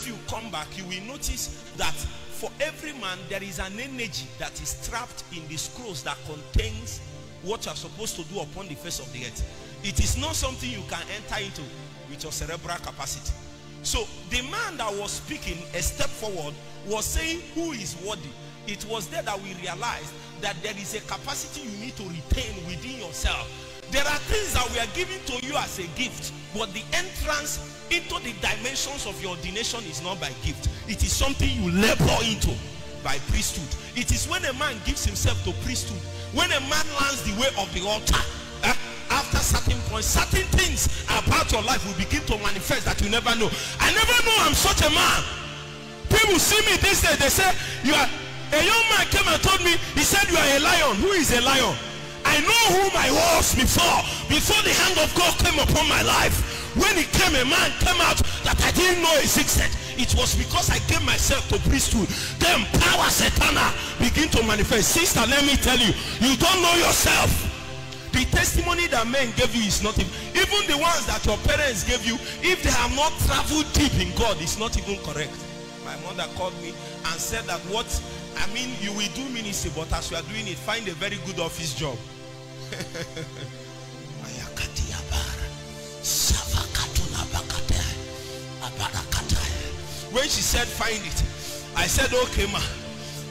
if you come back, you will notice that for every man, there is an energy that is trapped in the scrolls that contains what you are supposed to do upon the face of the earth. It is not something you can enter into with your cerebral capacity. So the man that was speaking a step forward was saying who is worthy. It was there that we realized that there is a capacity you need to retain within yourself. There are things that we are giving to you as a gift, but the entrance into the dimensions of your ordination is not by gift. It is something you labor into by priesthood. It is when a man gives himself to priesthood, when a man learns the way of the altar, after certain points, certain things about your life will begin to manifest that you never know. I never know I'm such a man. People see me this day, they say, you are a young man came and told me, he said you are a lion. Who is a lion? I know whom I was before the hand of God came upon my life. When he came, a man came out that I didn't know existed. It was because I gave myself to priesthood. Then power eternal begin to manifest. Sister, let me tell you, you don't know yourself. The testimony that men gave you is not even the ones that your parents gave you. If they have not traveled deep in God, it's not even correct. My mother called me and said that you will do ministry, but as you are doing it, find a very good office job. When she said find it, I said okay ma.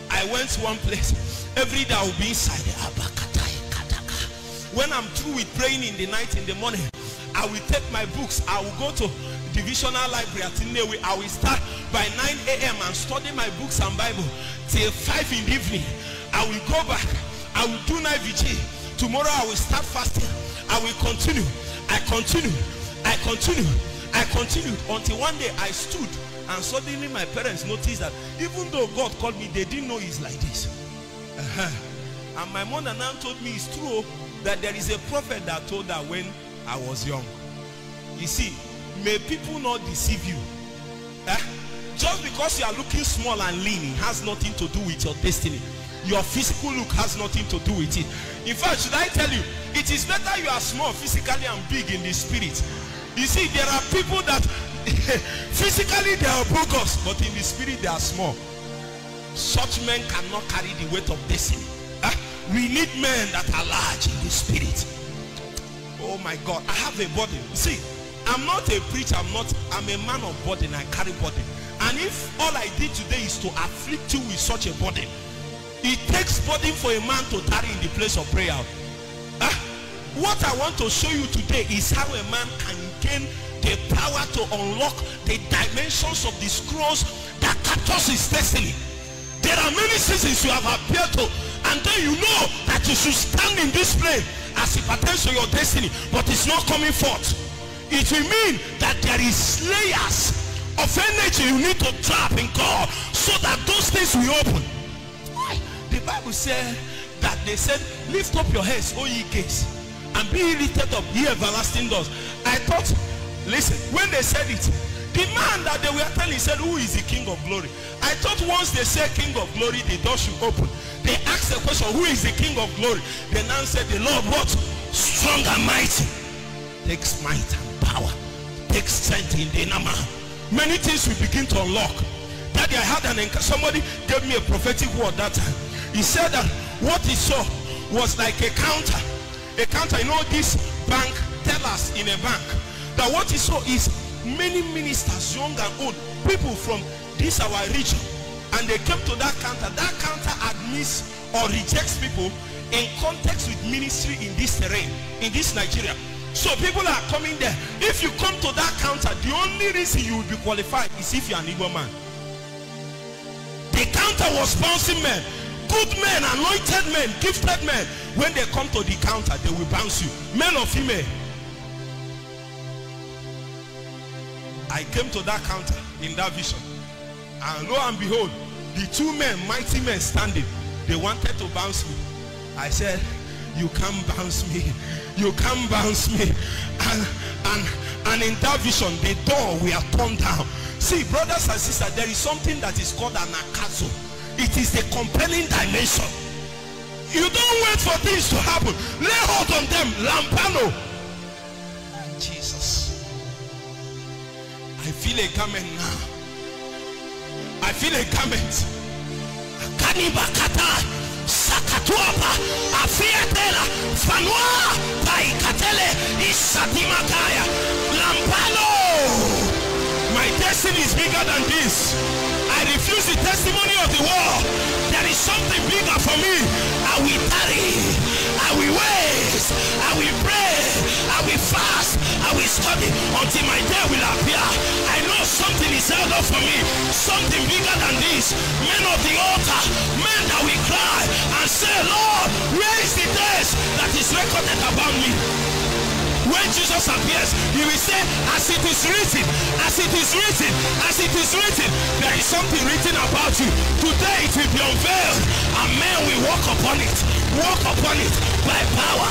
I went to one place. Every day I will be inside. When I'm through with praying in the night, in the morning, I will take my books. I will go to divisional library at Inewe. I will start by 9 a.m. and study my books and Bible till 5 in the evening. I will go back. I will do night vigil. Tomorrow I will start fasting. I will continue. I continued until one day I stood and suddenly my parents noticed that even though God called me, they didn't know he's like this. And my mother now told me it's true that there is a prophet that told her when I was young. You see, may people not deceive you. Just because you are looking small and lean, it has nothing to do with your destiny. Your physical look has nothing to do with it. In fact, should I tell you, it is better you are small physically and big in the spirit. You see, there are people that physically they are bogus, but in the spirit they are small. Such men cannot carry the weight of destiny. We need men that are large in the spirit. Oh my God, I have a burden. See, I'm not a preacher, I'm a man of burden. I carry burden. And if all I did today is to afflict you with such a burden, it takes burden for a man to tarry in the place of prayer. What I want to show you today is how a man can gain the power to unlock the dimensions of the scrolls that captures his destiny. There are many seasons you have appeared to, and then you know that you should stand in this place as it pertains to your destiny, but it's not coming forth. It will mean that there is layers of energy you need to trap in God so that those things will open. The Bible said that they said, lift up your heads, O ye gates, and be lifted up, ye everlasting doors. I thought, listen, when they said it, the man that they were telling said, who is the King of Glory? I thought once they said King of Glory, the door should open. They asked the question, who is the King of Glory? The man said, the Lord what? Strong and mighty. Takes might and power. Takes strength in the inner man. Many things we begin to unlock. Daddy, I had somebody gave me a prophetic word that time. He said that what he saw was like a counter. A counter, you know, this bank tellers in a bank. That what he saw is many ministers, young and old, people from this our region, and they came to that counter. That counter admits or rejects people in context with ministry in this terrain, in this Nigeria. So people are coming there. If you come to that counter, the only reason you will be qualified is if you are an Igbo man. The counter was bouncing men, good men, anointed men, gifted men. When they come to the counter, they will bounce you, male or female. I came to that counter in that vision, and lo and behold, the two men, mighty men standing, they wanted to bounce me. I said, you can't bounce me, you can't bounce me. And in that vision, the door will turn down. See, brothers and sisters, there is something that is called an akazo. It is the compelling dimension. You don't wait for things to happen. Lay hold on them. Lampano. Jesus. I feel a garment now. I feel a garment. Kanibakata sakatuapa afiatela fanua paikatele isatimakaya lampalo. My destiny is bigger than this. I refuse the testimony of the world. There is something bigger for me. I will tarry, I will wait, I will pray, I will fast, I will study until my day will appear. I know something is held up for me, something bigger than this. Men of the altar, men that will cry and say, Lord, where is the days that is recorded about me? When Jesus appears, he will say, as it is written, as it is written, as it is written. There is something written about you. Today it will be unveiled, and men will walk upon it by power.